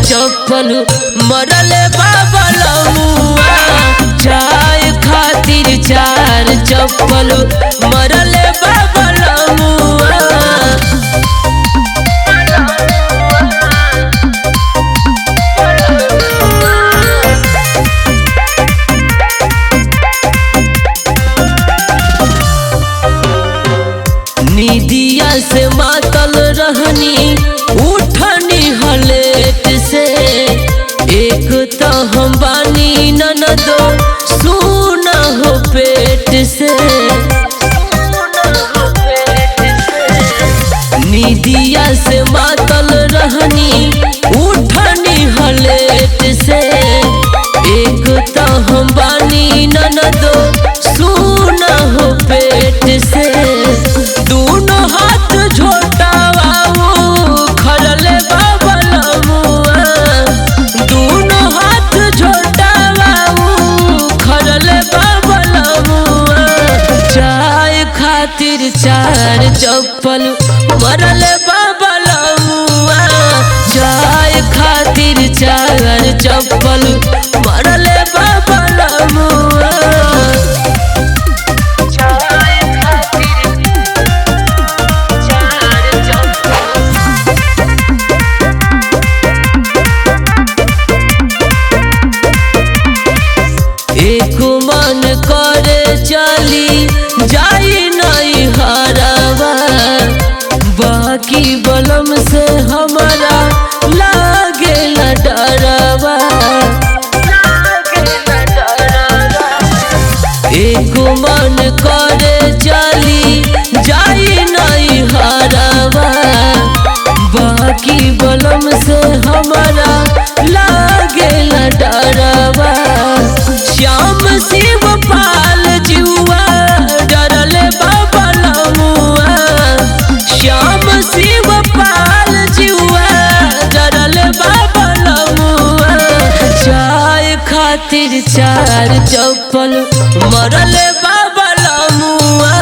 चप्पल मरले बाबा लमुआ चाय खातिर चार चप्पल मरले बाबा लमुआ। निदिया से मातल रहनी उठनी हलेट से एक तो हम बानी ननदो सुना हो पेट से। निदिया से मातल रहनी उठनी हलेट से एक तो हम बानी ननदो सुना हो पेट से। दोनों हाथ झोटावा खरले बाबा लमुआ दोनों हाथ झोटावा खरले बाबा लमुआ चाय खातिर चार चप्पल मरले बाबा लमुआ चाय खातिर चार चप्पल मरले बाबा लमुआ। एक मन करे चली जाई नहीं हरावा बाकी बलम से हमारा लागे न डरावा। एक मन करे चली जाई नहीं हरावा बाकी बलम से हमारा लागे न डरावा। श्याम शिव पाल जुआ डरले बाबा लमुआ श्याम शिव पाल जुआ डरले बाबा लमुआ चाय खातिर चार चप्पल मरले बाबा लमुआ।